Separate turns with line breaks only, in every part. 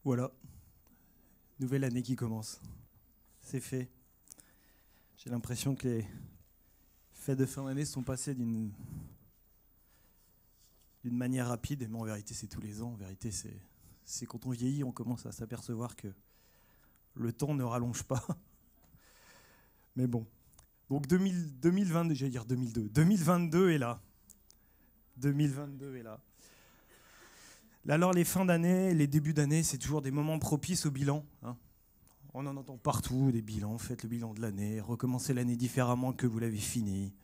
Voilà, nouvelle année qui commence. C'est fait. J'ai l'impression que les fêtes de fin d'année sont passées d'une manière rapide, mais en vérité c'est tous les ans. En vérité c'est quand on vieillit, on commence à s'apercevoir que le temps ne rallonge pas. Mais bon. Donc 2022, j'allais dire 2002. 2022 est là. 2022 est là. Alors les fins d'année, les débuts d'année, c'est toujours des moments propices au bilan. Hein. On en entend partout, des bilans. Faites le bilan de l'année, recommencez l'année différemment que vous l'avez finie.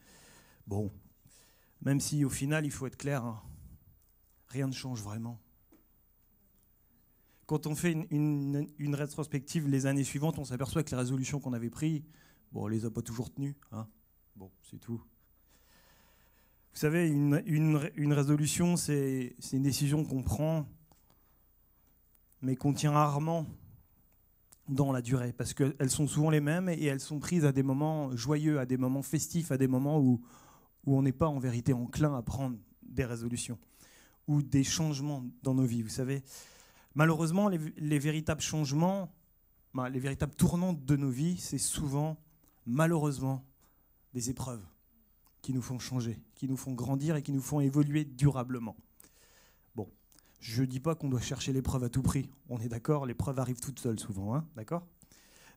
Bon, même si au final, il faut être clair, hein, rien ne change vraiment. Quand on fait une rétrospective les années suivantes, on s'aperçoit que les résolutions qu'on avait prises, bon, on les a pas toujours tenues. Hein. Bon, c'est tout. Vous savez, une résolution, c'est une décision qu'on prend, mais qu'on tient rarement dans la durée, parce qu'elles sont souvent les mêmes et elles sont prises à des moments joyeux, à des moments festifs, à des moments où on n'est pas en vérité enclin à prendre des résolutions ou des changements dans nos vies. Vous savez, malheureusement, les véritables changements, les véritables tournants de nos vies, c'est souvent, malheureusement, des épreuves qui nous font changer, qui nous font grandir et qui nous font évoluer durablement. Bon, je ne dis pas qu'on doit chercher l'épreuve à tout prix. On est d'accord, l'épreuve arrive toute seule souvent, hein, d'accord ?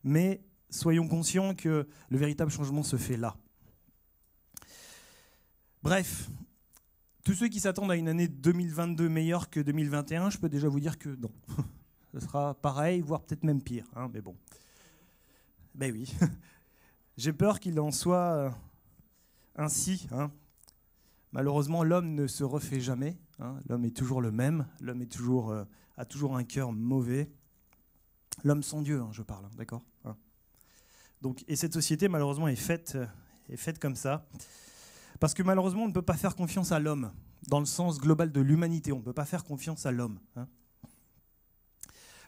Mais soyons conscients que le véritable changement se fait là. Bref, tous ceux qui s'attendent à une année 2022 meilleure que 2021, je peux déjà vous dire que non. Ce sera pareil, voire peut-être même pire, hein, mais bon. Ben oui. J'ai peur qu'il en soit ainsi. Hein. Malheureusement, l'homme ne se refait jamais. Hein. L'homme est toujours le même. L'homme est toujours, a toujours un cœur mauvais. L'homme sans Dieu, hein, je parle, hein, d'accord, hein. Donc, et cette société, malheureusement, est faite comme ça. Parce que malheureusement, on ne peut pas faire confiance à l'homme. Dans le sens global de l'humanité, on ne peut pas faire confiance à l'homme. Hein.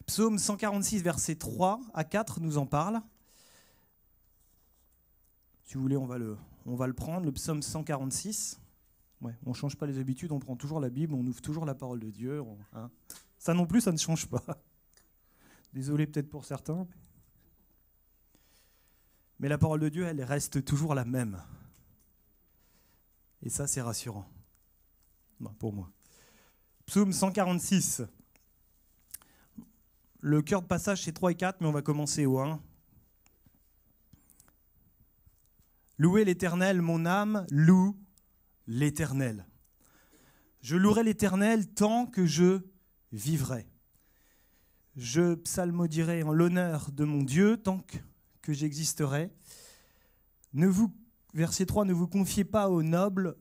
Psaume 146, versets 3 à 4 nous en parle. Si vous voulez, on va le prendre, le psaume 146. Ouais, on ne change pas les habitudes, on prend toujours la Bible, on ouvre toujours la parole de Dieu. Hein. Ça non plus, ça ne change pas. Désolé peut-être pour certains. Mais la parole de Dieu, elle reste toujours la même. Et ça, c'est rassurant. Non, pour moi. Psaume 146. Le cœur de passage, c'est 3 et 4, mais on va commencer au 1. Louez l'Éternel, mon âme, loue l'Éternel. Je louerai l'Éternel tant que je vivrai. Je psalmodierai en l'honneur de mon Dieu tant que j'existerai. Verset 3, ne vous confiez pas au noble,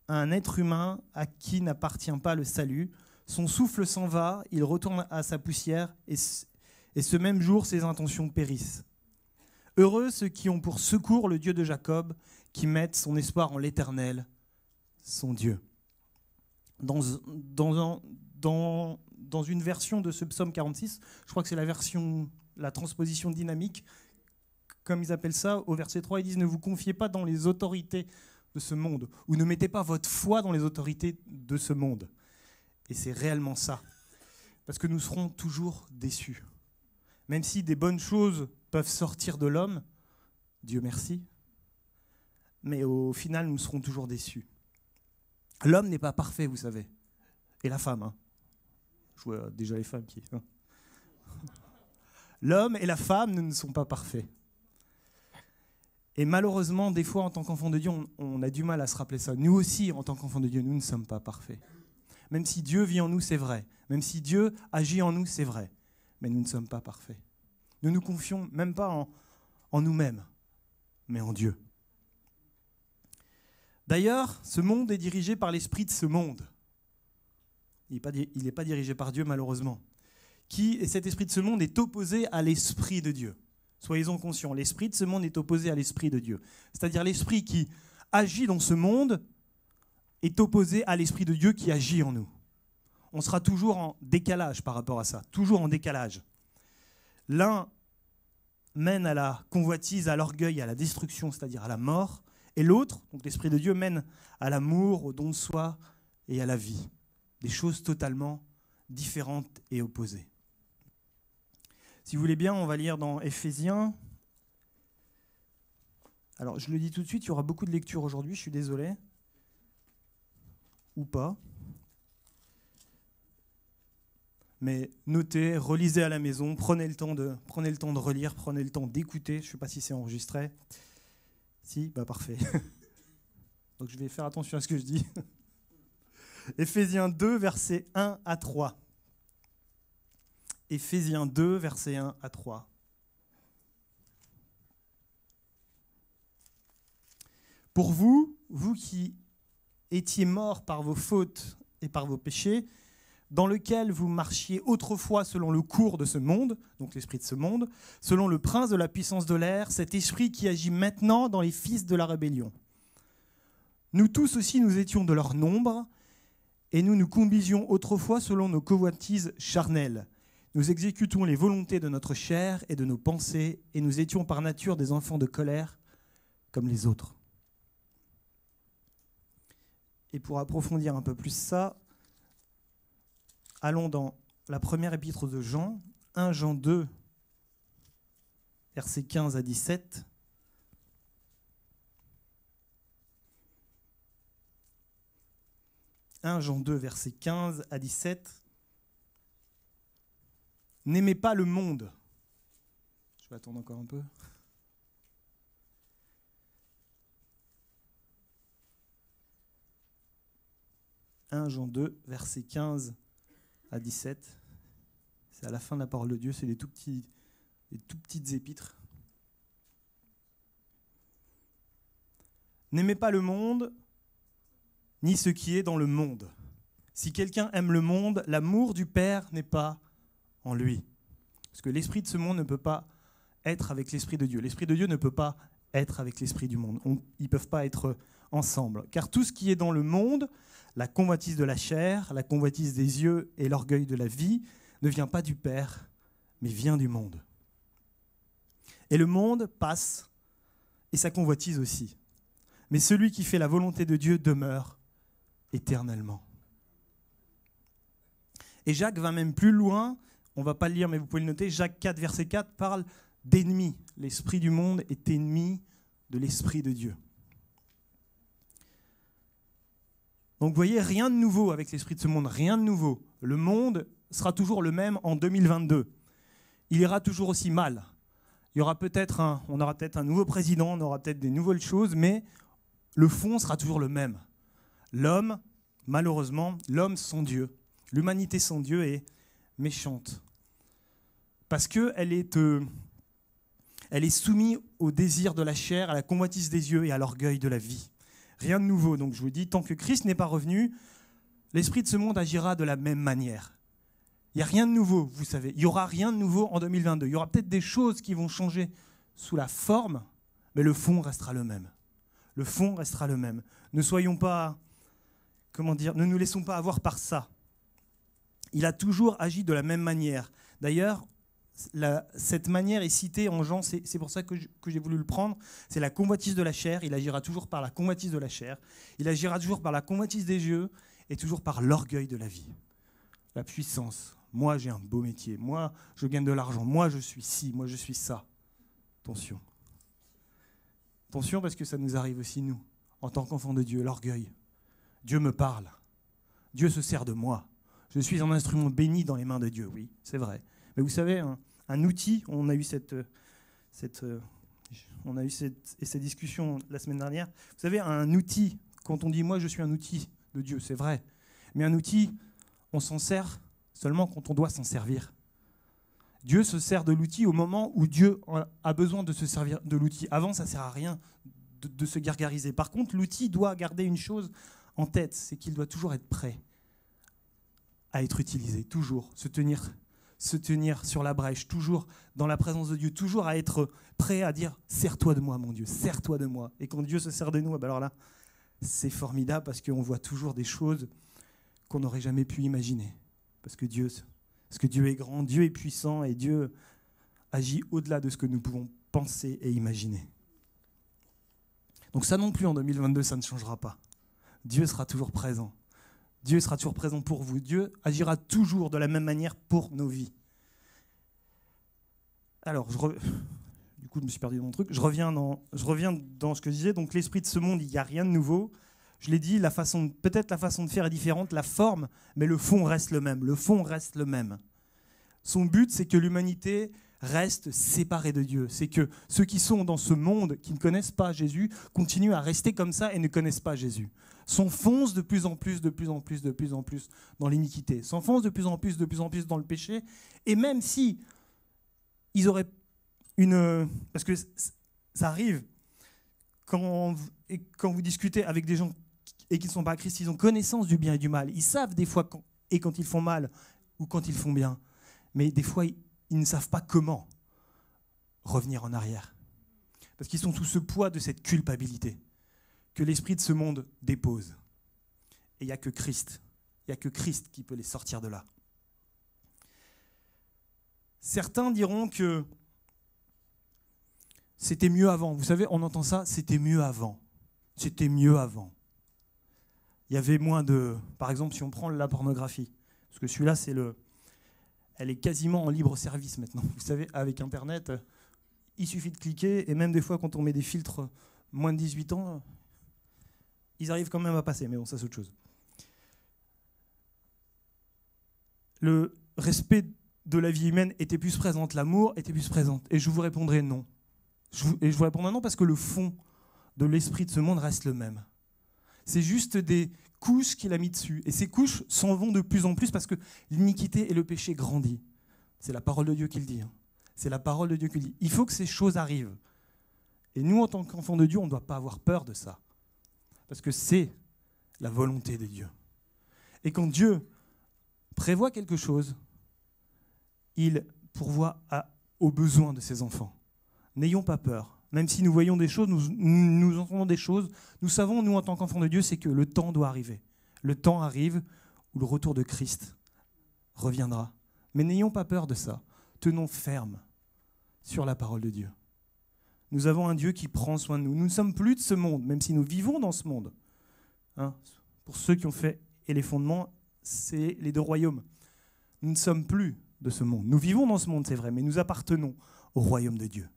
à un être humain à qui n'appartient pas le salut. Son souffle s'en va, il retourne à sa poussière, et ce même jour, ses intentions périssent. Heureux ceux qui ont pour secours le Dieu de Jacob, qui mettent son espoir en l'Éternel, son Dieu. Dans une version de ce psaume 46, je crois que c'est la transposition dynamique, comme ils appellent ça, au verset 3, ils disent « Ne vous confiez pas dans les autorités de ce monde » ou « Ne mettez pas votre foi dans les autorités de ce monde ». Et c'est réellement ça. Parce que nous serons toujours déçus. Même si des bonnes choses peuvent sortir de l'homme, Dieu merci, mais au final, nous serons toujours déçus. L'homme n'est pas parfait, vous savez. Et la femme. Hein. Je vois déjà les femmes qui... Hein. L'homme et la femme ne sont pas parfaits. Et malheureusement, des fois, en tant qu'enfant de Dieu, on a du mal à se rappeler ça. Nous aussi, en tant qu'enfants de Dieu, nous ne sommes pas parfaits. Même si Dieu vit en nous, c'est vrai. Même si Dieu agit en nous, c'est vrai. Mais nous ne sommes pas parfaits. Nous ne nous confions même pas en nous-mêmes, mais en Dieu. D'ailleurs, ce monde est dirigé par l'esprit de ce monde. Il n'est pas dirigé par Dieu, malheureusement. Et cet esprit de ce monde est opposé à l'esprit de Dieu. Soyez-en conscients, l'esprit de ce monde est opposé à l'esprit de Dieu. C'est-à-dire l'esprit qui agit dans ce monde est opposé à l'esprit de Dieu qui agit en nous. On sera toujours en décalage par rapport à ça, toujours en décalage. L'un mène à la convoitise, à l'orgueil, à la destruction, c'est-à-dire à la mort, et l'autre, donc l'esprit de Dieu, mène à l'amour, au don de soi et à la vie. Des choses totalement différentes et opposées. Si vous voulez bien, on va lire dans Éphésiens. Alors, je le dis tout de suite, il y aura beaucoup de lectures aujourd'hui, je suis désolé. Ou pas. Mais notez, relisez à la maison, prenez le temps de relire, prenez le temps d'écouter. Je ne sais pas si c'est enregistré. Si, bah parfait. Donc je vais faire attention à ce que je dis. Éphésiens 2, versets 1 à 3. Éphésiens 2, versets 1 à 3. Pour vous, vous qui étiez morts par vos fautes et par vos péchés, dans lequel vous marchiez autrefois selon le cours de ce monde, donc l'esprit de ce monde, selon le prince de la puissance de l'air, cet esprit qui agit maintenant dans les fils de la rébellion. Nous tous aussi, nous étions de leur nombre, et nous nous conduisions autrefois selon nos convoitises charnelles. Nous exécutons les volontés de notre chair et de nos pensées, et nous étions par nature des enfants de colère, comme les autres. Et pour approfondir un peu plus ça, allons dans la première épître de Jean, 1 Jean 2, versets 15 à 17. « 1 Jean 2, versets 15 à 17. « N'aimez pas le monde. » Je vais attendre encore un peu. « 1 Jean 2, versets 15 à 17. C'est à la fin de la parole de Dieu, c'est les tout petites épîtres. « N'aimez pas le monde, ni ce qui est dans le monde. Si quelqu'un aime le monde, l'amour du Père n'est pas en lui. » Parce que l'esprit de ce monde ne peut pas être avec l'esprit de Dieu. L'esprit de Dieu ne peut pas être avec l'esprit du monde. Ils ne peuvent pas être ensemble. Car tout ce qui est dans le monde, la convoitise de la chair, la convoitise des yeux et l'orgueil de la vie, ne vient pas du Père, mais vient du monde. Et le monde passe, et sa convoitise aussi. Mais celui qui fait la volonté de Dieu demeure éternellement. Et Jacques va même plus loin, on ne va pas le lire mais vous pouvez le noter, Jacques 4, verset 4 parle d'ennemi. L'esprit du monde est ennemi de l'esprit de Dieu. Donc vous voyez, rien de nouveau avec l'esprit de ce monde, rien de nouveau. Le monde sera toujours le même en 2022. Il ira toujours aussi mal. On aura peut-être un nouveau président, on aura peut-être des nouvelles choses, mais le fond sera toujours le même. L'homme, malheureusement, l'homme sans Dieu, l'humanité sans Dieu est méchante. Parce qu'elle est soumise au désir de la chair, à la convoitise des yeux et à l'orgueil de la vie. Rien de nouveau. Donc je vous dis, tant que Christ n'est pas revenu, l'esprit de ce monde agira de la même manière. Il n'y a rien de nouveau, vous savez. Il n'y aura rien de nouveau en 2022. Il y aura peut-être des choses qui vont changer sous la forme, mais le fond restera le même. Le fond restera le même. Ne soyons pas... ne nous laissons pas avoir par ça. Il a toujours agi de la même manière. D'ailleurs, cette manière est citée en Jean, c'est pour ça que j'ai voulu le prendre, c'est la convoitise de la chair. Il agira toujours par la convoitise de la chair. Il agira toujours par la convoitise des yeux et toujours par l'orgueil de la vie. La puissance. Moi, j'ai un beau métier. Moi, je gagne de l'argent. Moi, je suis ci. Moi, je suis ça. Attention. Attention parce que ça nous arrive aussi, nous, en tant qu'enfants de Dieu, l'orgueil. Dieu me parle. Dieu se sert de moi. Je suis un instrument béni dans les mains de Dieu, oui, c'est vrai. Mais vous savez, un outil, on a eu cette discussion la semaine dernière. Vous savez, un outil, quand on dit « moi, je suis un outil de Dieu », c'est vrai. Mais un outil, on s'en sert seulement quand on doit s'en servir. Dieu se sert de l'outil au moment où Dieu a besoin de se servir de l'outil. Avant, ça ne sert à rien de se gargariser. Par contre, l'outil doit garder une chose en tête, c'est qu'il doit toujours être prêt à être utilisé, toujours se tenir sur la brèche, toujours dans la présence de Dieu, toujours à être prêt à dire « sers-toi de moi, mon Dieu, sers-toi de moi ». Et quand Dieu se sert de nous, alors là, c'est formidable parce qu'on voit toujours des choses qu'on n'aurait jamais pu imaginer. Parce que Dieu est grand, Dieu est puissant et Dieu agit au-delà de ce que nous pouvons penser et imaginer. Donc ça non plus, en 2022, ça ne changera pas. Dieu sera toujours présent. Dieu sera toujours présent pour vous. Dieu agira toujours de la même manière pour nos vies. Alors, du coup, je me suis perdu dans mon truc. Je reviens dans ce que je disais. Donc, l'esprit de ce monde, il n'y a rien de nouveau. Je l'ai dit, peut-être la façon de faire est différente, la forme, mais le fond reste le même. Le fond reste le même. Son but, c'est que l'humanité reste séparée de Dieu. C'est que ceux qui sont dans ce monde, qui ne connaissent pas Jésus, continuent à rester comme ça et ne connaissent pas Jésus. S'enfoncent de plus en plus dans l'iniquité. S'enfoncent de plus en plus dans le péché. Et même si ils auraient parce que ça arrive, quand vous discutez avec des gens et qui ne sont pas à Christ, ils ont connaissance du bien et du mal. Ils savent des fois quand ils font mal ou quand ils font bien. Mais des fois, ils ne savent pas comment revenir en arrière. Parce qu'ils sont sous ce poids de cette culpabilité que l'esprit de ce monde dépose. Et il n'y a que Christ. Il n'y a que Christ qui peut les sortir de là. Certains diront que c'était mieux avant. Vous savez, on entend ça, c'était mieux avant. C'était mieux avant. Il y avait moins de... Par exemple, si on prend la pornographie, parce que celui-là, elle est quasiment en libre service maintenant. Vous savez, avec Internet, il suffit de cliquer, et même des fois, quand on met des filtres moins de 18 ans, ils arrivent quand même à passer, mais bon, ça c'est autre chose. Le respect de la vie humaine était plus présent, l'amour était plus présent, et je vous répondrai non. Et je vous répondrai non parce que le fond de l'esprit de ce monde reste le même. C'est juste des couches qu'il a mis dessus. Et ces couches s'en vont de plus en plus parce que l'iniquité et le péché grandissent. C'est la parole de Dieu qui le dit. C'est la parole de Dieu qui le dit. Il faut que ces choses arrivent. Et nous, en tant qu'enfants de Dieu, on ne doit pas avoir peur de ça. Parce que c'est la volonté de Dieu. Et quand Dieu prévoit quelque chose, il pourvoit aux besoins de ses enfants. N'ayons pas peur. Même si nous voyons des choses, nous entendons des choses, nous savons, nous, en tant qu'enfants de Dieu, c'est que le temps doit arriver. Le temps arrive où le retour de Christ reviendra. Mais n'ayons pas peur de ça. Tenons ferme sur la parole de Dieu. Nous avons un Dieu qui prend soin de nous. Nous ne sommes plus de ce monde, même si nous vivons dans ce monde. Pour ceux qui ont fait et les fondements, c'est les deux royaumes. Nous ne sommes plus de ce monde. Nous vivons dans ce monde, c'est vrai, mais nous appartenons au royaume de Dieu,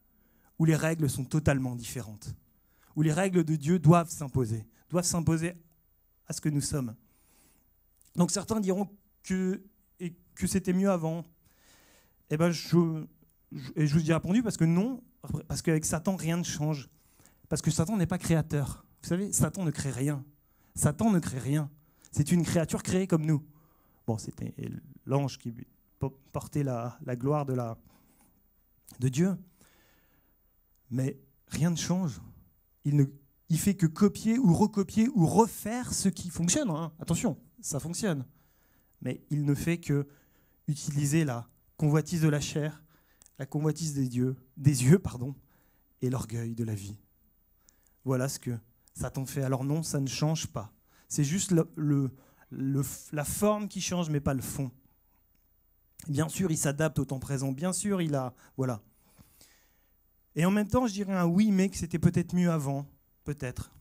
où les règles sont totalement différentes, où les règles de Dieu doivent s'imposer à ce que nous sommes. Donc certains diront que c'était mieux avant. Eh ben je vous ai répondu parce que non, parce qu'avec Satan, rien ne change. Parce que Satan n'est pas créateur. Vous savez, Satan ne crée rien. Satan ne crée rien. C'est une créature créée comme nous. Bon, c'était l'ange qui portait la gloire de Dieu. Mais rien ne change. Il fait que copier ou recopier ou refaire ce qui fonctionne. Attention, ça fonctionne. Mais il ne fait que utiliser la convoitise de la chair, la convoitise des yeux, et l'orgueil de la vie. Voilà ce que Satan fait. Alors non, ça ne change pas. C'est juste la forme qui change, mais pas le fond. Bien sûr, il s'adapte au temps présent. Bien sûr, voilà. Et en même temps, je dirais un oui, mais que c'était peut-être mieux avant. Peut-être.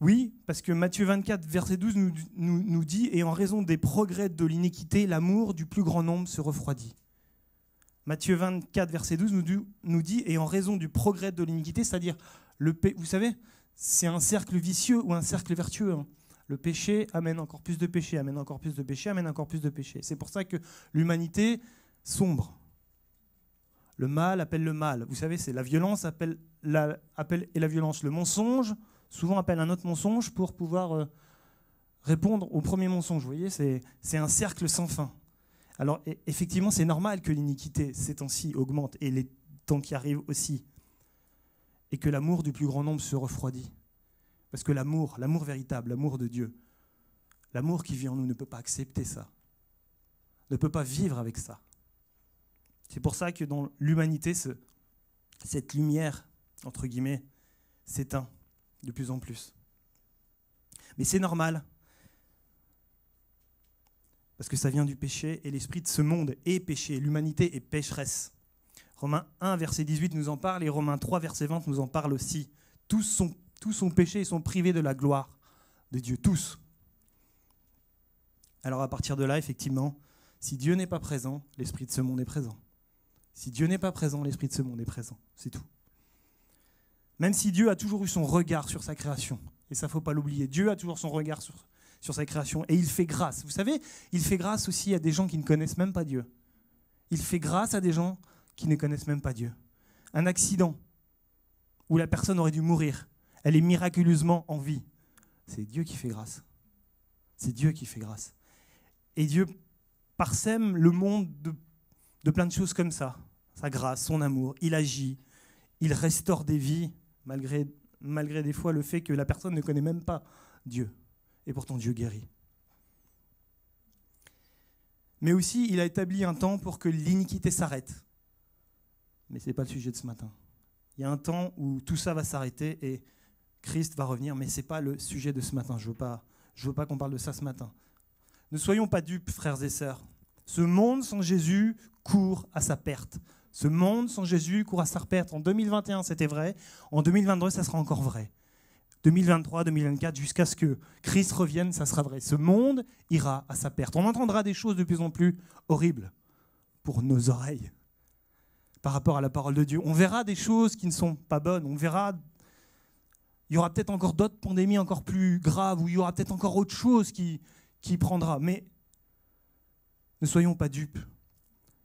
Oui, parce que Matthieu 24, verset 12 nous dit « Et en raison des progrès de l'iniquité, l'amour du plus grand nombre se refroidit. » Matthieu 24, verset 12 nous dit « Et en raison du progrès de l'iniquité, c'est-à-dire, vous savez, c'est un cercle vicieux ou un cercle vertueux. Le péché amène encore plus de péché, amène encore plus de péché, amène encore plus de péché. C'est pour ça que l'humanité sombre. Le mal appelle le mal. Vous savez, c'est la violence appelle la violence. Le mensonge souvent appelle un autre mensonge pour pouvoir répondre au premier mensonge. Vous voyez, c'est un cercle sans fin. Alors effectivement, c'est normal que l'iniquité, ces temps-ci, augmente, et les temps qui arrivent aussi, et que l'amour du plus grand nombre se refroidit. Parce que l'amour véritable, l'amour de Dieu, l'amour qui vit en nous ne peut pas accepter ça, ne peut pas vivre avec ça. C'est pour ça que dans l'humanité, cette lumière, entre guillemets, s'éteint de plus en plus. Mais c'est normal, parce que ça vient du péché, et l'esprit de ce monde est péché, l'humanité est pécheresse. Romains 1, verset 18 nous en parle, et Romains 3, verset 20 nous en parle aussi. Tous sont péchés et sont privés de la gloire de Dieu, tous. Alors à partir de là, effectivement, si Dieu n'est pas présent, l'esprit de ce monde est présent. Si Dieu n'est pas présent, l'esprit de ce monde est présent. C'est tout. Même si Dieu a toujours eu son regard sur sa création, et ça, il ne faut pas l'oublier, Dieu a toujours son regard sur sa création, et il fait grâce. Vous savez, il fait grâce aussi à des gens qui ne connaissent même pas Dieu. Il fait grâce à des gens qui ne connaissent même pas Dieu. Un accident où la personne aurait dû mourir, elle est miraculeusement en vie. C'est Dieu qui fait grâce. C'est Dieu qui fait grâce. Et Dieu parsème le monde de plein de choses comme ça. Sa grâce, son amour, il agit, il restaure des vies, malgré des fois le fait que la personne ne connaît même pas Dieu. Et pourtant Dieu guérit. Mais aussi, il a établi un temps pour que l'iniquité s'arrête. Mais ce n'est pas le sujet de ce matin. Il y a un temps où tout ça va s'arrêter et Christ va revenir, mais ce n'est pas le sujet de ce matin. Je veux pas qu'on parle de ça ce matin. Ne soyons pas dupes, frères et sœurs. Ce monde sans Jésus court à sa perte. Ce monde sans Jésus court à sa perte. En 2021, c'était vrai. En 2022, ça sera encore vrai. 2023, 2024, jusqu'à ce que Christ revienne, ça sera vrai. Ce monde ira à sa perte. On entendra des choses de plus en plus horribles pour nos oreilles par rapport à la parole de Dieu. On verra des choses qui ne sont pas bonnes. On verra, il y aura peut-être encore d'autres pandémies encore plus graves, ou il y aura peut-être encore autre chose qui prendra. Mais ne soyons pas dupes.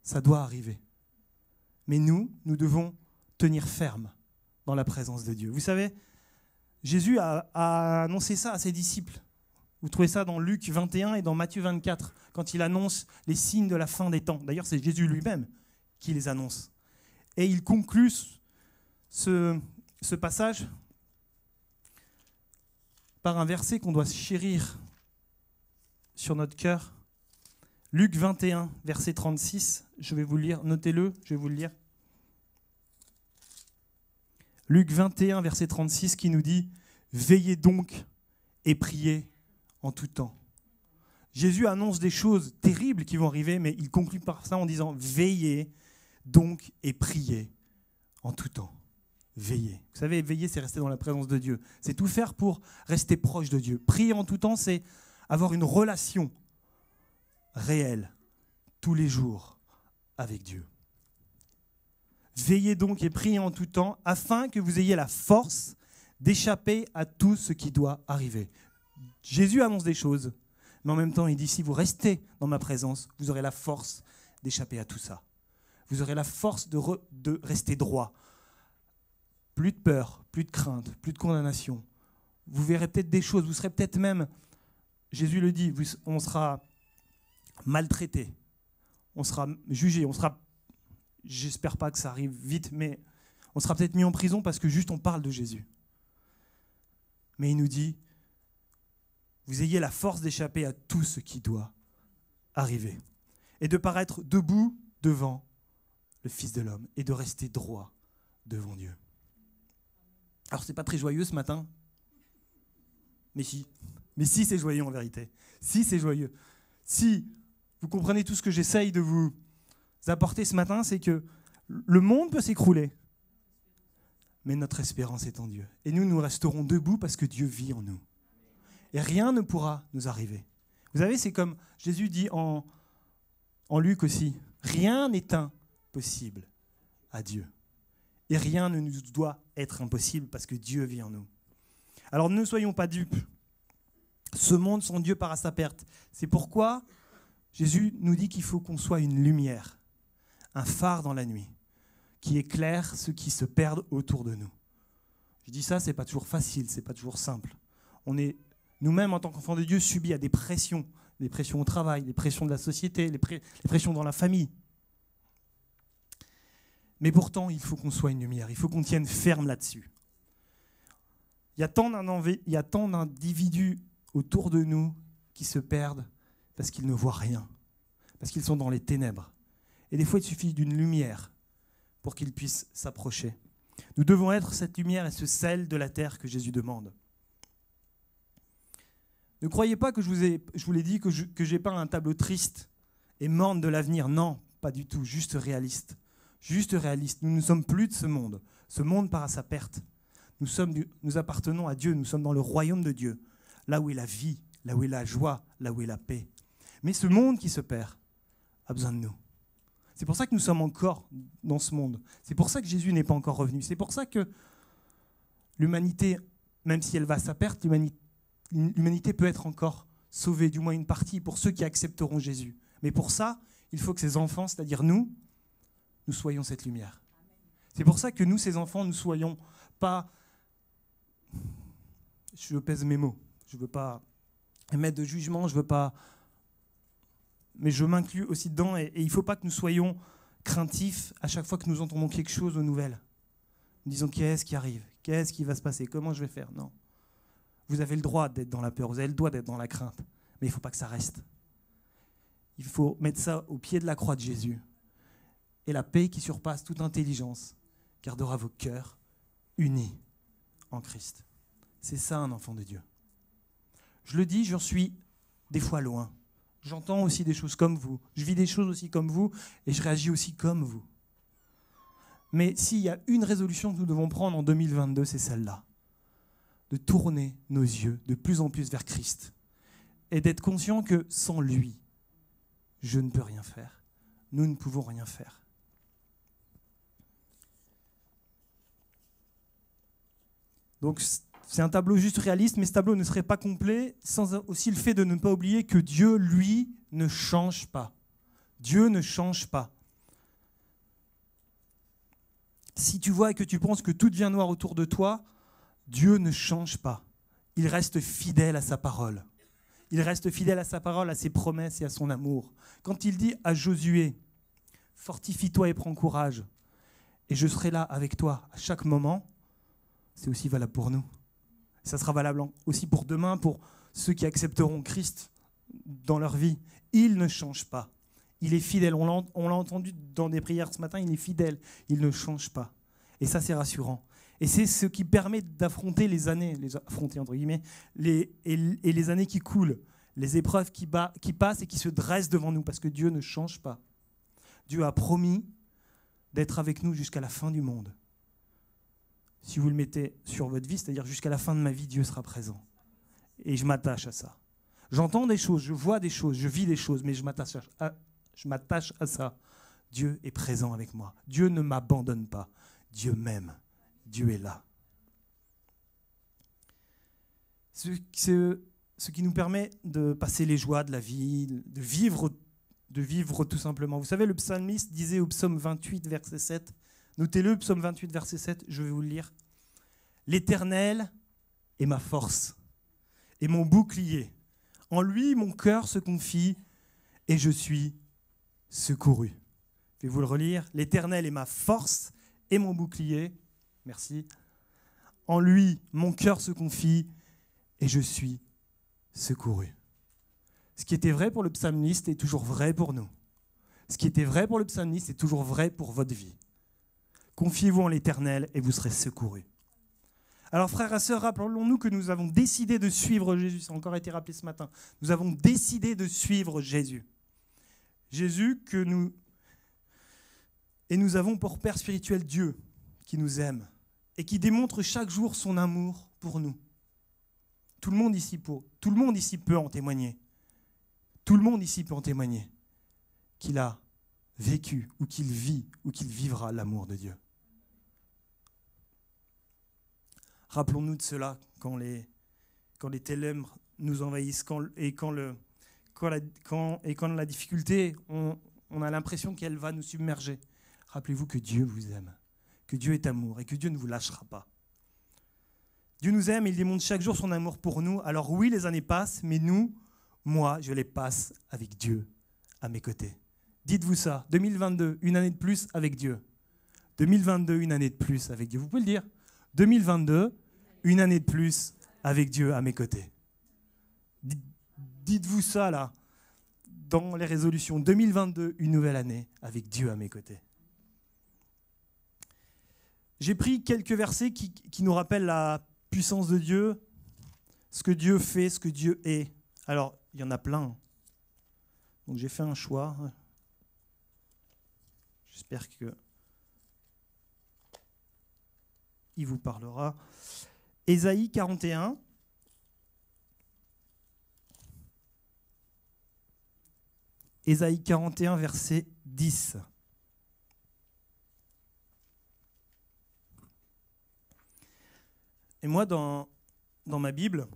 Ça doit arriver. Mais nous devons tenir ferme dans la présence de Dieu. Vous savez, Jésus a annoncé ça à ses disciples. Vous trouvez ça dans Luc 21 et dans Matthieu 24, quand il annonce les signes de la fin des temps. D'ailleurs, c'est Jésus lui-même qui les annonce. Et il conclut ce passage par un verset qu'on doit chérir sur notre cœur. Luc 21, verset 36, je vais vous le lire, notez-le, je vais vous le lire. Luc 21, verset 36, qui nous dit « Veillez donc et priez en tout temps ». Jésus annonce des choses terribles qui vont arriver, mais il conclut par ça en disant « Veillez donc et priez en tout temps ». Veillez. Vous savez, veiller, c'est rester dans la présence de Dieu. C'est tout faire pour rester proche de Dieu. Prier en tout temps, c'est avoir une relation réelle, tous les jours, avec Dieu. Veillez donc et priez en tout temps, afin que vous ayez la force d'échapper à tout ce qui doit arriver. Jésus annonce des choses, mais en même temps, il dit, si vous restez dans ma présence, vous aurez la force d'échapper à tout ça. Vous aurez la force de rester droit. Plus de peur, plus de crainte, plus de condamnation. Vous verrez peut-être des choses, vous serez peut-être même, Jésus le dit, on sera maltraité, on sera jugé, j'espère pas que ça arrive vite, mais on sera peut-être mis en prison parce que juste on parle de Jésus. Mais il nous dit, vous ayez la force d'échapper à tout ce qui doit arriver et de paraître debout devant le Fils de l'homme et de rester droit devant Dieu. Alors c'est pas très joyeux ce matin, mais si c'est joyeux en vérité, si c'est joyeux. Si vous comprenez tout ce que j'essaye de vous apporter ce matin, c'est que le monde peut s'écrouler, mais notre espérance est en Dieu. Et nous resterons debout parce que Dieu vit en nous. Et rien ne pourra nous arriver. Vous savez, c'est comme Jésus dit en Luc aussi, rien n'est impossible à Dieu. Et rien ne nous doit être impossible parce que Dieu vit en nous. Alors ne soyons pas dupes. Ce monde sans Dieu part à sa perte. C'est pourquoi Jésus nous dit qu'il faut qu'on soit une lumière, un phare dans la nuit, qui éclaire ceux qui se perdent autour de nous. Je dis ça, c'est pas toujours facile, c'est pas toujours simple. On est nous-mêmes, en tant qu'enfants de Dieu, subis à des pressions au travail, des pressions de la société, les pressions dans la famille. Mais pourtant, il faut qu'on soit une lumière, il faut qu'on tienne ferme là-dessus. Il y a tant d'individus autour de nous qui se perdent parce qu'ils ne voient rien, parce qu'ils sont dans les ténèbres. Et des fois, il suffit d'une lumière pour qu'ils puissent s'approcher. Nous devons être cette lumière et ce sel de la terre que Jésus demande. Ne croyez pas que je vous l'ai dit, que je n'ai pas un tableau triste et morne de l'avenir. Non, pas du tout, juste réaliste. Juste réaliste. Nous ne sommes plus de ce monde. Ce monde part à sa perte. Nous appartenons à Dieu, nous sommes dans le royaume de Dieu, là où est la vie, là où est la joie, là où est la paix. Mais ce monde qui se perd a besoin de nous. C'est pour ça que nous sommes encore dans ce monde. C'est pour ça que Jésus n'est pas encore revenu. C'est pour ça que l'humanité, même si elle va à sa perte, l'humanité peut être encore sauvée, du moins une partie, pour ceux qui accepteront Jésus. Mais pour ça, il faut que ces enfants, c'est-à-dire nous soyons cette lumière. C'est pour ça que nous, ces enfants, ne soyons pas... Je pèse mes mots. Je ne veux pas émettre de jugement, je veux pas... Mais je m'inclus aussi dedans, et il ne faut pas que nous soyons craintifs à chaque fois que nous entendons quelque chose aux nouvelles. Nous disons, qu'est-ce qui arrive? Qu'est-ce qui va se passer? Comment je vais faire? Non. Vous avez le droit d'être dans la peur, vous avez le droit d'être dans la crainte, mais il ne faut pas que ça reste. Il faut mettre ça au pied de la croix de Jésus. Et la paix qui surpasse toute intelligence gardera vos cœurs unis en Christ. C'est ça un enfant de Dieu. Je le dis, j'en suis des fois loin. J'entends aussi des choses comme vous. Je vis des choses aussi comme vous et je réagis aussi comme vous. Mais s'il y a une résolution que nous devons prendre en 2022, c'est celle-là. De tourner nos yeux de plus en plus vers Christ et d'être conscient que sans lui, je ne peux rien faire. Nous ne pouvons rien faire. Donc c'est un tableau juste réaliste, mais ce tableau ne serait pas complet sans aussi le fait de ne pas oublier que Dieu, lui, ne change pas. Dieu ne change pas. Si tu vois et que tu penses que tout devient noir autour de toi, Dieu ne change pas. Il reste fidèle à sa parole. Il reste fidèle à sa parole, à ses promesses et à son amour. Quand il dit à Josué, « Fortifie-toi et prends courage, et je serai là avec toi à chaque moment », c'est aussi valable pour nous. Ça sera valable aussi pour demain, pour ceux qui accepteront Christ dans leur vie. Il ne change pas. Il est fidèle. On l'a entendu dans des prières ce matin, il est fidèle. Il ne change pas. Et ça, c'est rassurant. Et c'est ce qui permet d'affronter les années, affronter entre guillemets, les années qui coulent, les épreuves qui passent et qui se dressent devant nous, parce que Dieu ne change pas. Dieu a promis d'être avec nous jusqu'à la fin du monde. Si vous le mettez sur votre vie, c'est-à-dire jusqu'à la fin de ma vie, Dieu sera présent. Et je m'attache à ça. J'entends des choses, je vois des choses, je vis des choses, mais je m'attache à ça. Dieu est présent avec moi. Dieu ne m'abandonne pas. Dieu m'aime. Dieu est là. Ce qui nous permet de passer les joies de la vie, de vivre tout simplement. Vous savez, le psalmiste disait au psaume 28, verset 7, notez-le, psaume 28, verset 7, je vais vous le lire. « L'Éternel est ma force et mon bouclier. En lui, mon cœur se confie et je suis secouru. » Je vais vous le relire. « L'Éternel est ma force et mon bouclier. » Merci. « En lui, mon cœur se confie et je suis secouru. » Ce qui était vrai pour le psalmiste est toujours vrai pour nous. Ce qui était vrai pour le psalmiste est toujours vrai pour votre vie. Confiez-vous en l'Éternel et vous serez secourus. Alors frères et sœurs, rappelons-nous que nous avons décidé de suivre Jésus. Ça a encore été rappelé ce matin. Nous avons décidé de suivre Jésus. Jésus et nous avons pour Père spirituel Dieu qui nous aime et qui démontre chaque jour son amour pour nous. Tout le monde ici peut en témoigner. Tout le monde ici peut en témoigner qu'il a vécu ou qu'il vit ou qu'il vivra l'amour de Dieu. Rappelons-nous de cela quand les ténèbres nous envahissent, quand la difficulté, on a l'impression qu'elle va nous submerger. Rappelez-vous que Dieu vous aime, que Dieu est amour et que Dieu ne vous lâchera pas. Dieu nous aime et il démontre chaque jour son amour pour nous. Alors oui, les années passent, mais moi, je les passe avec Dieu à mes côtés. Dites-vous ça, 2022, une année de plus avec Dieu. 2022, une année de plus avec Dieu. Vous pouvez le dire. 2022, une année de plus avec Dieu à mes côtés. Dites-vous ça là, dans les résolutions. 2022, une nouvelle année avec Dieu à mes côtés. J'ai pris quelques versets qui nous rappellent la puissance de Dieu, ce que Dieu fait, ce que Dieu est. Alors, il y en a plein. Donc j'ai fait un choix. J'espère que il vous parlera. Ésaïe 41. Ésaïe 41, verset 10. Et moi, dans ma Bible,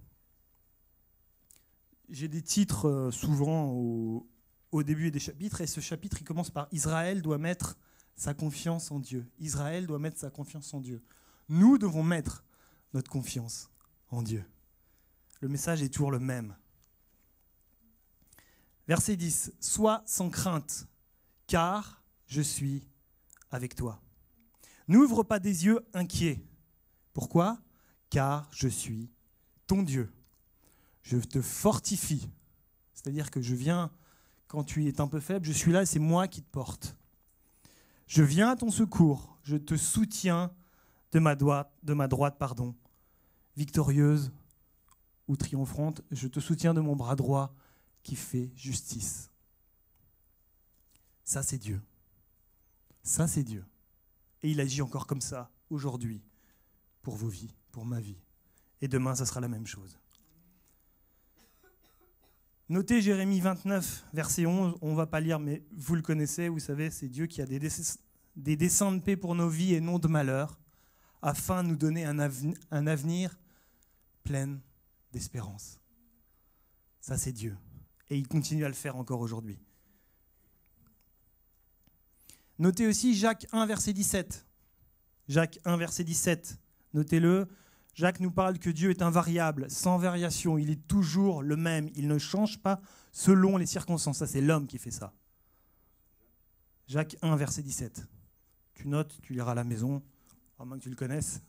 j'ai des titres souvent au début des chapitres, et ce chapitre, il commence par « Israël doit mettre sa confiance en Dieu ». Israël doit mettre sa confiance en Dieu. Nous devons mettre notre confiance en Dieu. Le message est toujours le même. Verset 10. « Sois sans crainte, car je suis avec toi. N'ouvre pas des yeux inquiets. Pourquoi ? Car je suis ton Dieu. Je te fortifie. » C'est-à-dire que je viens quand tu es un peu faible, je suis là et c'est moi qui te porte. Je viens à ton secours, je te soutiens de ma droite, victorieuse ou triomphante, je te soutiens de mon bras droit qui fait justice. Ça, c'est Dieu. Ça, c'est Dieu. Et il agit encore comme ça, aujourd'hui, pour vos vies, pour ma vie. Et demain, ça sera la même chose. Notez Jérémie 29, verset 11, on ne va pas lire, mais vous le connaissez, vous savez, c'est Dieu qui a des desseins de paix pour nos vies et non de malheur, afin de nous donner un avenir plein d'espérance. Ça, c'est Dieu. Et il continue à le faire encore aujourd'hui. Notez aussi Jacques 1, verset 17. Jacques 1, verset 17. Notez-le. Jacques nous parle que Dieu est invariable, sans variation. Il est toujours le même. Il ne change pas selon les circonstances. Ça, c'est l'homme qui fait ça. Jacques 1, verset 17. Tu notes, tu liras à la maison, à moins que tu le connaisses.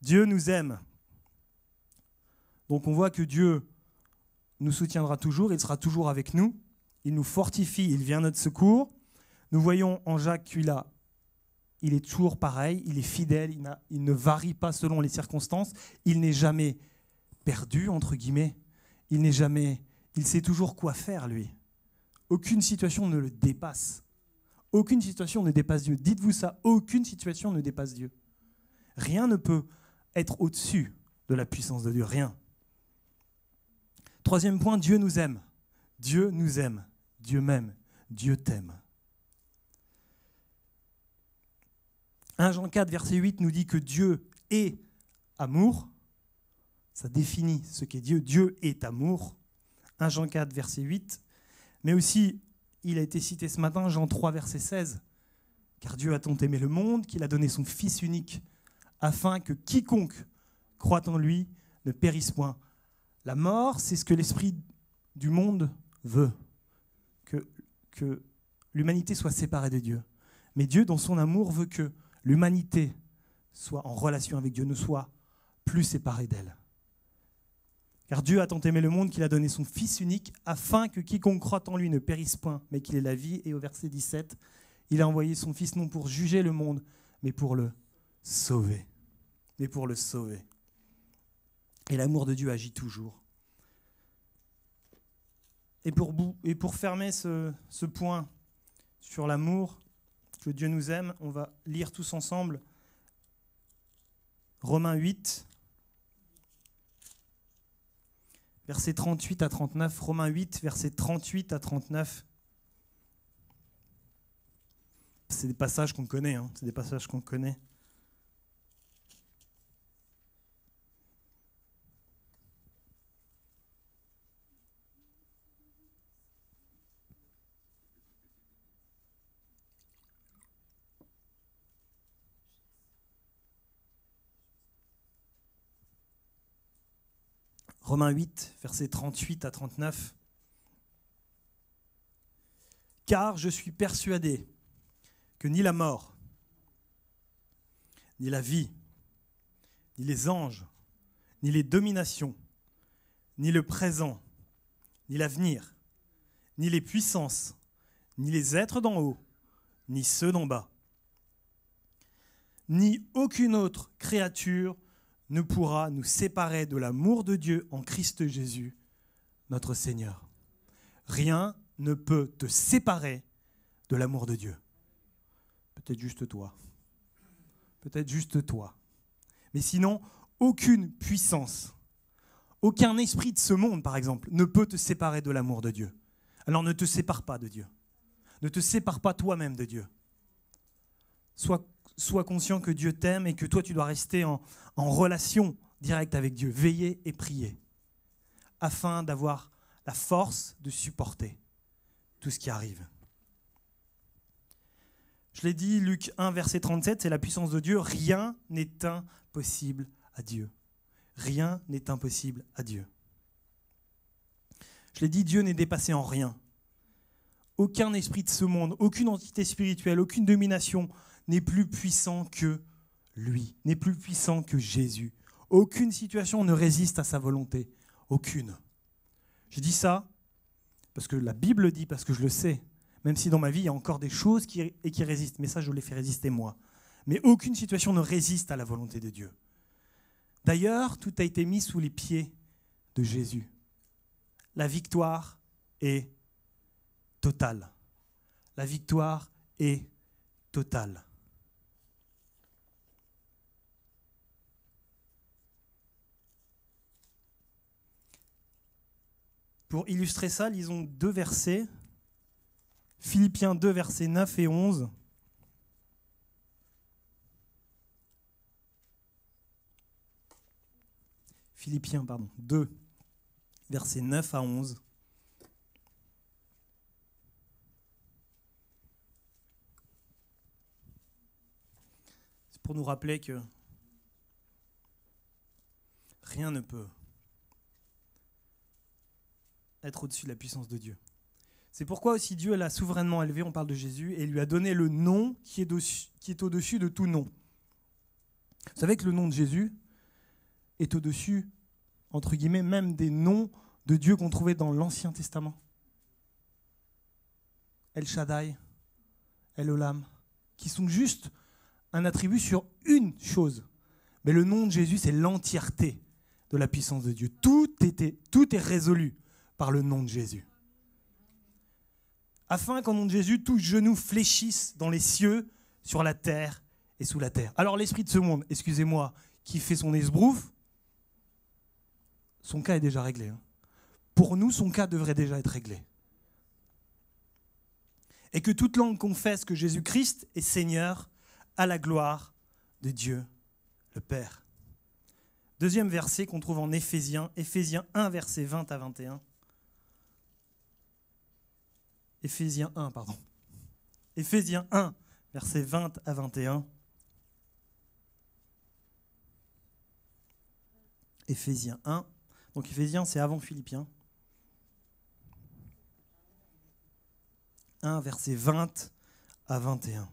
Dieu nous aime. Donc on voit que Dieu nous soutiendra toujours, il sera toujours avec nous. Il nous fortifie, il vient à notre secours. Nous voyons en Jacques qu'il est toujours pareil, il est fidèle, il ne varie pas selon les circonstances, il n'est jamais perdu, entre guillemets, il sait toujours quoi faire, lui. Aucune situation ne le dépasse. Aucune situation ne dépasse Dieu. Dites-vous ça, aucune situation ne dépasse Dieu. Rien ne peut être au-dessus de la puissance de Dieu, rien. Troisième point, Dieu nous aime. Dieu nous aime. Dieu m'aime. Dieu t'aime. 1 Jean 4, verset 8 nous dit que Dieu est amour. Ça définit ce qu'est Dieu. Dieu est amour. 1 Jean 4, verset 8. Mais aussi, il a été cité ce matin, Jean 3, verset 16. Car Dieu a tant aimé le monde qu'il a donné son Fils unique, afin que quiconque croit en lui ne périsse point. La mort, c'est ce que l'esprit du monde veut, que l'humanité soit séparée de Dieu. Mais Dieu, dans son amour, veut que l'humanité soit en relation avec Dieu, ne soit plus séparée d'elle. Car Dieu a tant aimé le monde qu'il a donné son Fils unique, afin que quiconque croit en lui ne périsse point, mais qu'il ait la vie. Et au verset 17, il a envoyé son Fils non pour juger le monde, mais pour le sauver. Mais pour le sauver. Et l'amour de Dieu agit toujours. Et pour fermer ce point sur l'amour, que Dieu nous aime, on va lire tous ensemble Romains 8, versets 38 à 39. Romains 8, versets 38 à 39. C'est des passages qu'on connaît, c'est des passages qu'on connaît. Romains 8, versets 38 à 39. « Car je suis persuadé que ni la mort, ni la vie, ni les anges, ni les dominations, ni le présent, ni l'avenir, ni les puissances, ni les êtres d'en haut, ni ceux d'en bas, ni aucune autre créature ne pourra nous séparer de l'amour de Dieu en Christ Jésus, notre Seigneur. Rien ne peut te séparer de l'amour de Dieu. Peut-être juste toi. Peut-être juste toi. Mais sinon, aucune puissance, aucun esprit de ce monde, par exemple, ne peut te séparer de l'amour de Dieu. Alors ne te sépare pas de Dieu. Ne te sépare pas toi-même de Dieu. Sois sois conscient que Dieu t'aime et que toi, tu dois rester en relation directe avec Dieu. Veiller et prier afin d'avoir la force de supporter tout ce qui arrive. Je l'ai dit, Luc 1, verset 37, c'est la puissance de Dieu. Rien n'est impossible à Dieu. Rien n'est impossible à Dieu. Je l'ai dit, Dieu n'est dépassé en rien. Aucun esprit de ce monde, aucune entité spirituelle, aucune domination n'est plus puissant que lui, n'est plus puissant que Jésus. Aucune situation ne résiste à sa volonté. Aucune. Je dis ça parce que la Bible le dit, parce que je le sais. Même si dans ma vie, il y a encore des choses qui résistent. Mais ça, je les fais résister moi. Mais aucune situation ne résiste à la volonté de Dieu. D'ailleurs, tout a été mis sous les pieds de Jésus. La victoire est totale. La victoire est totale. Pour illustrer ça, lisons 2 versets. Philippiens 2, versets 9 et 11. Philippiens 2, versets 9 à 11. C'est pour nous rappeler que rien ne peut être au-dessus de la puissance de Dieu. C'est pourquoi aussi Dieu l'a souverainement élevé, on parle de Jésus, et lui a donné le nom qui est au-dessus de tout nom. Vous savez que le nom de Jésus est au-dessus, entre guillemets, même des noms de Dieu qu'on trouvait dans l'Ancien Testament. El Shaddai, El Olam, qui sont juste un attribut sur une chose. Mais le nom de Jésus, c'est l'entièreté de la puissance de Dieu. Tout est résolu par le nom de Jésus. Afin qu'au nom de Jésus, tout genou fléchisse dans les cieux, sur la terre et sous la terre. Alors l'esprit de ce monde, excusez-moi, qui fait son esbrouf, son cas est déjà réglé. Pour nous, son cas devrait déjà être réglé. Et que toute langue confesse que Jésus-Christ est Seigneur à la gloire de Dieu le Père. Deuxième verset qu'on trouve en Éphésiens 1, versets 20 à 21. Éphésiens 1, versets 20 à 21. Éphésiens 1. Donc Éphésiens, c'est avant Philippiens. 1, versets 20 à 21.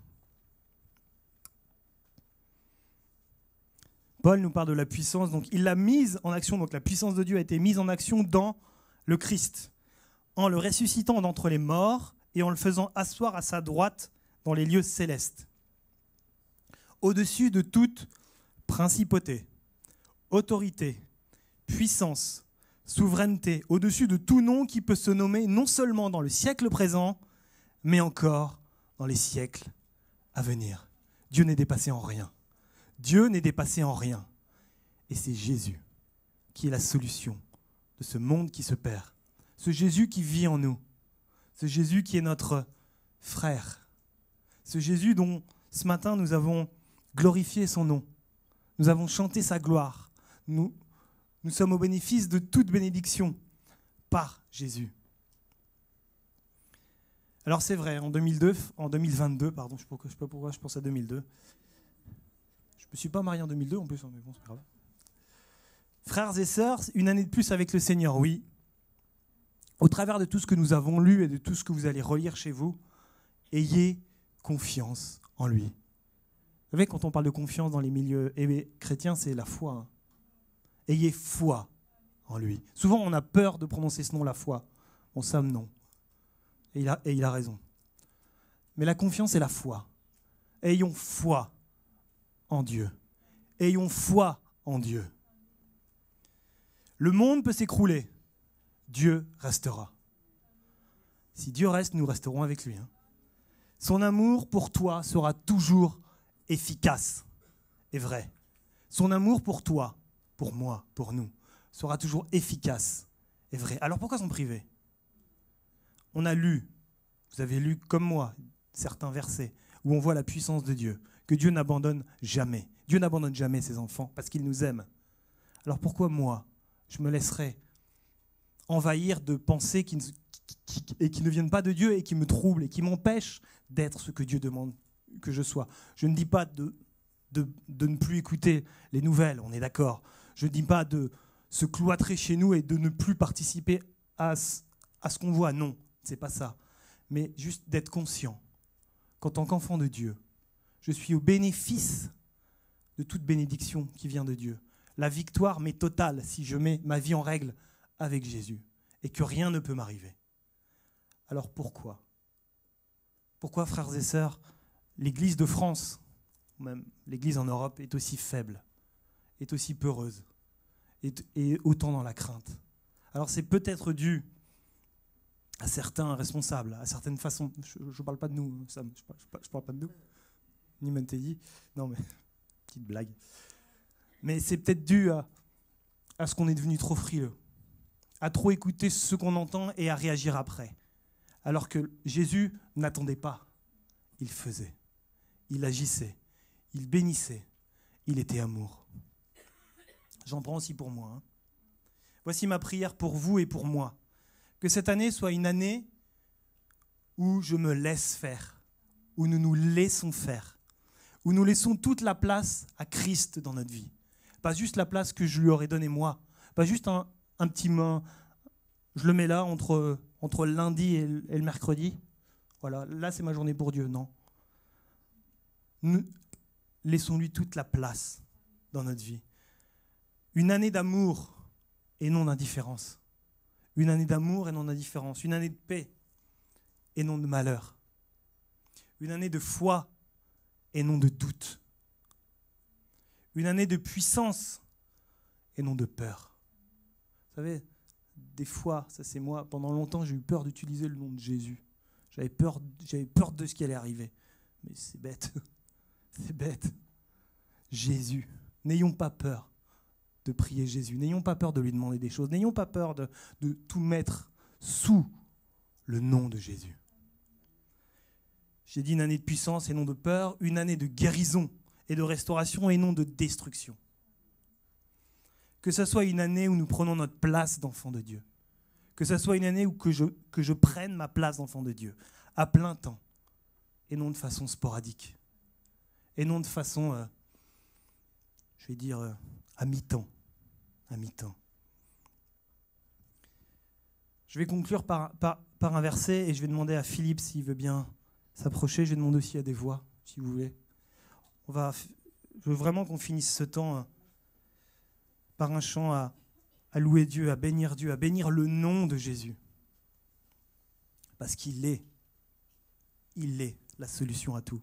Paul nous parle de la puissance, donc il l'a mise en action, donc la puissance de Dieu a été mise en action dans le Christ, en le ressuscitant d'entre les morts et en le faisant asseoir à sa droite dans les lieux célestes, au-dessus de toute principauté, autorité, puissance, souveraineté, au-dessus de tout nom qui peut se nommer non seulement dans le siècle présent, mais encore dans les siècles à venir. Dieu n'est dépassé en rien. Dieu n'est dépassé en rien. Et c'est Jésus qui est la solution de ce monde qui se perd. Ce Jésus qui vit en nous. Ce Jésus qui est notre frère. Ce Jésus dont ce matin nous avons glorifié son nom. Nous avons chanté sa gloire. Nous sommes au bénéfice de toute bénédiction par Jésus. Alors c'est vrai, en 2022, pardon, je ne sais pas pourquoi je pense à 2002. Je ne me suis pas marié en 2002 en plus, mais bon, c'est pas grave. Frères et sœurs, une année de plus avec le Seigneur, oui. Au travers de tout ce que nous avons lu et de tout ce que vous allez relire chez vous, ayez confiance en lui. Vous savez, quand on parle de confiance dans les milieux chrétiens, c'est la foi. Hein. Ayez foi en lui. Souvent, on a peur de prononcer ce nom, la foi. Bon, Sam, non. Et il a raison. Mais la confiance, c'est la foi. Ayons foi en Dieu. Ayons foi en Dieu. Le monde peut s'écrouler. Dieu restera. Si Dieu reste, nous resterons avec lui. Hein. Son amour pour toi sera toujours efficace et vrai. Son amour pour toi, pour moi, pour nous, sera toujours efficace et vrai. Alors pourquoi s'en priver ? On a lu, vous avez lu comme moi, certains versets où on voit la puissance de Dieu, que Dieu n'abandonne jamais. Dieu n'abandonne jamais ses enfants parce qu'il nous aime. Alors pourquoi moi, je me laisserais envahir de pensées qui ne viennent pas de Dieu et qui me troublent et qui m'empêchent d'être ce que Dieu demande que je sois? Je ne dis pas de ne plus écouter les nouvelles, on est d'accord. Je ne dis pas de se cloîtrer chez nous et de ne plus participer à ce qu'on voit. Non, c'est pas ça. Mais juste d'être conscient qu'en tant qu'enfant de Dieu, je suis au bénéfice de toute bénédiction qui vient de Dieu. La victoire m'est totale si je mets ma vie en règle avec Jésus et que rien ne peut m'arriver. Alors pourquoi? Pourquoi, frères et sœurs, l'Église de France, ou même l'Église en Europe, est aussi faible, est aussi peureuse, et autant dans la crainte? Alors c'est peut-être dû à certains responsables, à certaines façons. Je ne parle pas de nous, Sam, je parle pas de nous, ni Manteyi. Non mais, petite blague. Mais c'est peut-être dû à ce qu'on est devenu trop frileux, à trop écouter ce qu'on entend et à réagir après. Alors que Jésus n'attendait pas, il faisait, il agissait, il bénissait, il était amour. J'en prends aussi pour moi. Voici ma prière pour vous et pour moi. Que cette année soit une année où je me laisse faire, où nous nous laissons faire, où nous laissons toute la place à Christ dans notre vie. Pas juste la place que je lui aurais donnée moi, pas juste un petit main, je le mets là entre le lundi et le mercredi. Voilà, là c'est ma journée pour Dieu, non. Laissons-lui toute la place dans notre vie. Une année d'amour et non d'indifférence. Une année d'amour et non d'indifférence. Une année de paix et non de malheur. Une année de foi et non de doute. Une année de puissance et non de peur. Vous savez, des fois, ça c'est moi, pendant longtemps j'ai eu peur d'utiliser le nom de Jésus. J'avais peur de ce qui allait arriver. Mais c'est bête. C'est bête. Jésus. N'ayons pas peur de prier Jésus. N'ayons pas peur de lui demander des choses. N'ayons pas peur de tout mettre sous le nom de Jésus. J'ai dit une année de puissance et non de peur, une année de guérison et de restauration et non de destruction. Que ce soit une année où nous prenons notre place d'enfant de Dieu. Que ce soit une année où que je prenne ma place d'enfant de Dieu, à plein temps, et non de façon sporadique. Et non de façon, je vais dire, à mi-temps. À mi-temps. Je vais conclure par un verset et je vais demander à Philippe s'il veut bien s'approcher. Je vais demander aussi à des voix, si vous voulez. Je veux vraiment qu'on finisse ce temps par un chant à louer Dieu, à bénir le nom de Jésus. Parce qu'il est la solution à tout.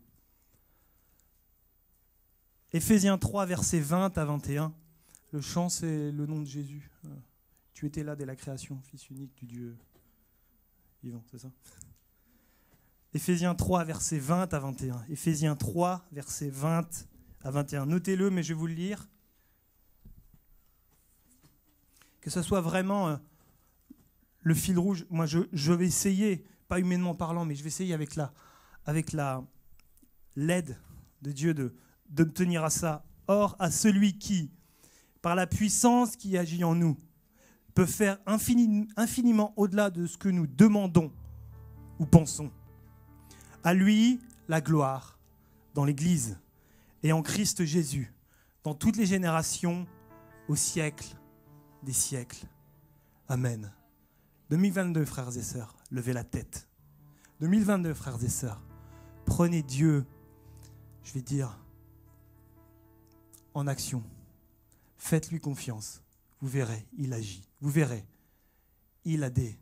Éphésiens 3, versets 20 à 21. Le chant, c'est le nom de Jésus. Tu étais là dès la création, Fils unique du Dieu vivant, c'est ça? Éphésiens 3, versets 20 à 21. Éphésiens 3, versets 20 à 21. Notez-le, mais je vais vous le lire. Que ce soit vraiment le fil rouge. Moi, je vais essayer, pas humainement parlant, mais je vais essayer avec l'aide de Dieu de me tenir à ça. Or, à celui qui, par la puissance qui agit en nous, peut faire infiniment au-delà de ce que nous demandons ou pensons. À lui, la gloire dans l'Église et en Christ Jésus, dans toutes les générations, au siècle des siècles. Amen. 2022, frères et sœurs, levez la tête. 2022, frères et sœurs, prenez Dieu, je vais dire, en action. Faites-lui confiance. Vous verrez, il agit. Vous verrez, il a des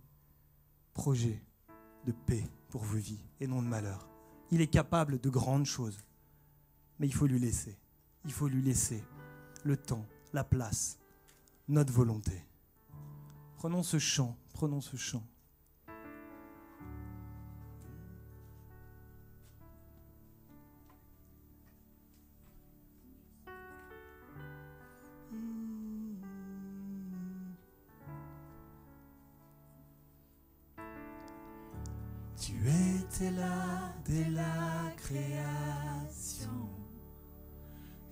projets de paix pour vos vies et non de malheur. Il est capable de grandes choses, mais il faut lui laisser. Il faut lui laisser le temps, la place, notre volonté. Prenons ce chant, prenons ce chant.
Tu étais là dès la création.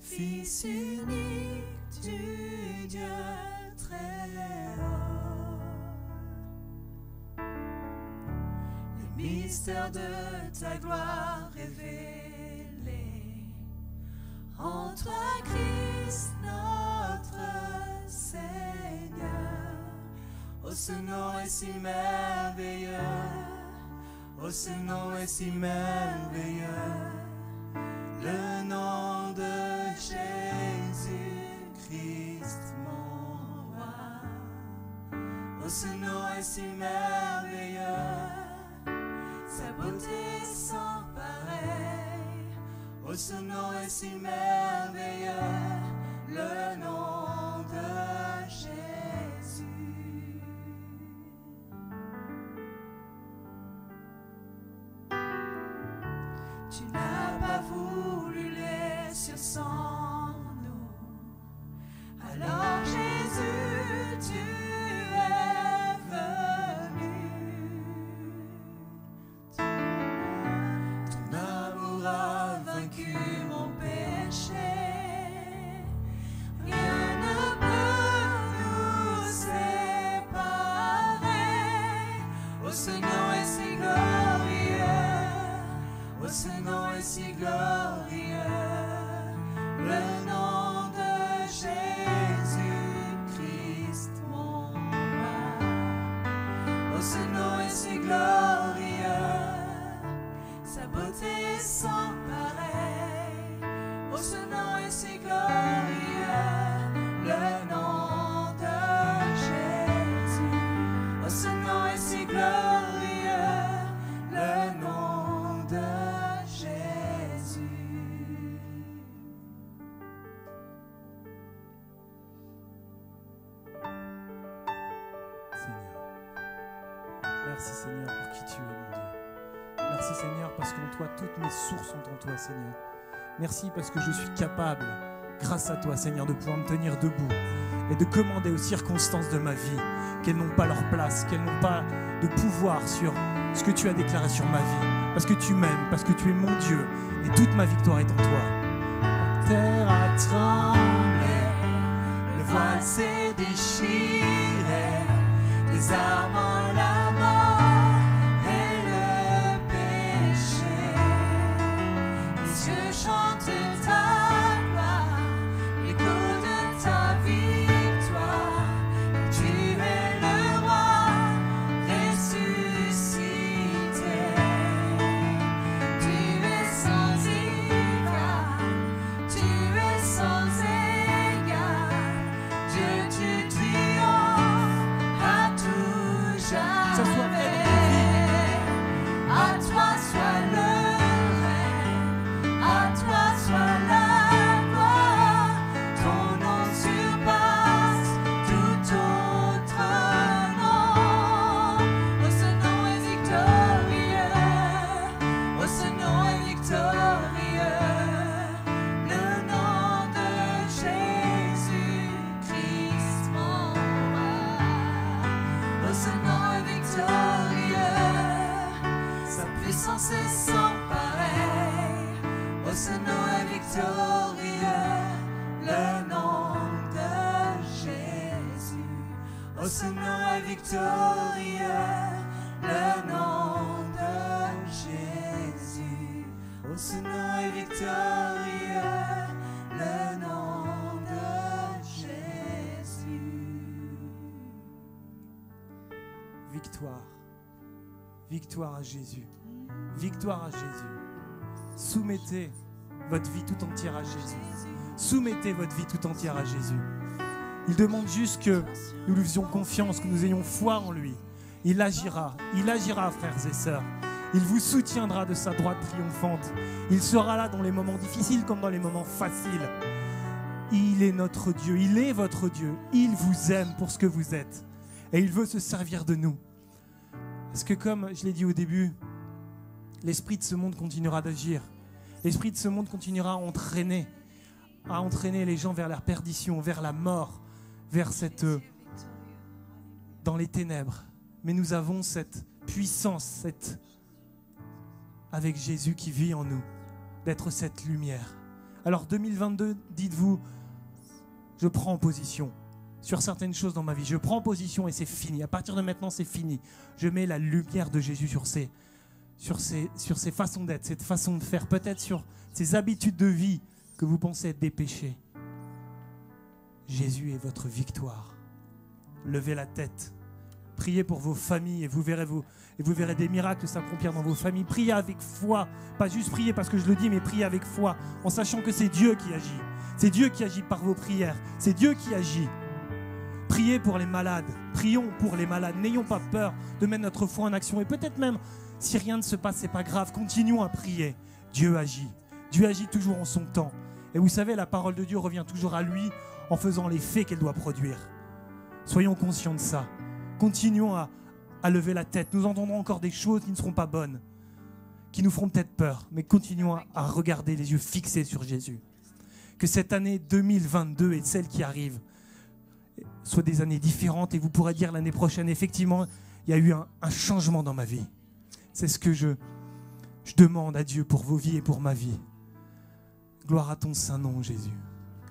Fils unique du Dieu très haut, les mystères de ta gloire révélés en toi, Christ notre Seigneur. Oh, ce nom est si merveilleux, oh, ce nom est si merveilleux, le nom de Jésus-Christ mon roi. Oh, ce nom est si merveilleux, sa beauté sans pareil. Oh, ce nom est si merveilleux, le nom de Jésus. Tu n'as pas voulu les cieux sans nous. Alors Jésus, tu es venu. Ton amour a vaincu mon péché. Rien ne peut nous séparer. Oh, ce nom est si glorieux. Oh, ce nom est si glorieux, le nom de Jésus-Christ mon roi. Oh, ce nom est si glorieux, sa beauté sans pareil. Oh, ce nom est si glorieux, le nom de Jésus. Oh, ce nom est si glorieux, le nom de Jésus.
Seigneur, merci Seigneur pour qui tu es, mon Dieu. Merci Seigneur parce qu'en toi, toutes mes sources sont en toi, Seigneur. Merci parce que je suis capable, grâce à toi, Seigneur, de pouvoir me tenir debout et de commander aux circonstances de ma vie qu'elles n'ont pas leur place, qu'elles n'ont pas de pouvoir sur ce que tu as déclaré sur ma vie. Parce que tu m'aimes, parce que tu es mon Dieu et toute ma victoire est en toi.
La terre a tremblé, le voile s'est déchiré, les armes ont la mort et le péché. Les cieux chantent ta gloire, l'écho de ta victoire. Tu es le roi ressuscité. Tu es sans égal, tu es sans égal. Dieu, tu triomphes à tout jamais. À toi soit le règne, à toi soit la gloire. Ton nom surpasse tout autre nom. Oh, ce nom est victorieux, oh, ce nom est victorieux, le nom de Jésus-Christ mon roi. Oh, ce nom est victorieux, sa puissance est sans pareil. Oh, ce nom est victorieux, le nom de Jésus. Oh, ce nom est victorieux, le nom de Jésus. Oh, ce nom est victorieux, le nom de Jésus.
Victoire. Victoire à Jésus. Victoire à Jésus. Soumettez votre vie tout entière à Jésus. Soumettez votre vie tout entière à Jésus. Il demande juste que nous lui faisions confiance, que nous ayons foi en lui. Il agira, frères et sœurs. Il vous soutiendra de sa droite triomphante. Il sera là dans les moments difficiles comme dans les moments faciles. Il est notre Dieu, il est votre Dieu. Il vous aime pour ce que vous êtes. Et il veut se servir de nous. Parce que comme je l'ai dit au début, l'esprit de ce monde continuera d'agir. L'esprit de ce monde continuera à entraîner les gens vers la perdition, vers la mort, vers dans les ténèbres. Mais nous avons cette puissance, avec Jésus qui vit en nous, d'être cette lumière. Alors 2022, dites-vous, je prends position sur certaines choses dans ma vie. Je prends position et c'est fini. À partir de maintenant, c'est fini. Je mets la lumière de Jésus sur ses façons d'être, cette façon de faire, peut-être sur ces habitudes de vie que vous pensez être des péchés. Jésus est votre victoire. Levez la tête. Priez pour vos familles et vous verrez des miracles s'accomplir dans vos familles. Priez avec foi. Pas juste prier parce que je le dis, mais priez avec foi, en sachant que c'est Dieu qui agit. C'est Dieu qui agit par vos prières. C'est Dieu qui agit. Priez pour les malades. Prions pour les malades. N'ayons pas peur de mettre notre foi en action. Et peut-être même, si rien ne se passe, c'est pas grave. Continuons à prier. Dieu agit. Dieu agit toujours en son temps. Et vous savez, la parole de Dieu revient toujours à lui en faisant les faits qu'elle doit produire. Soyons conscients de ça. Continuons à lever la tête. Nous entendrons encore des choses qui ne seront pas bonnes, qui nous feront peut-être peur, mais continuons à regarder les yeux fixés sur Jésus. Que cette année 2022 et celle qui arrive soient des années différentes et vous pourrez dire l'année prochaine, effectivement, il y a eu un changement dans ma vie. C'est ce que je demande à Dieu pour vos vies et pour ma vie. Gloire à ton saint nom, Jésus.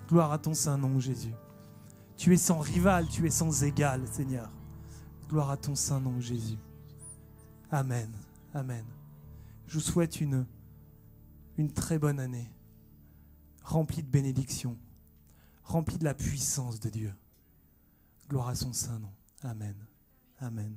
Gloire à ton saint nom, Jésus. Tu es sans rival, tu es sans égal, Seigneur. Gloire à ton saint nom, Jésus. Amen. Amen. Je vous souhaite une très bonne année, remplie de bénédictions, remplie de la puissance de Dieu. Gloire à son saint nom. Amen. Amen.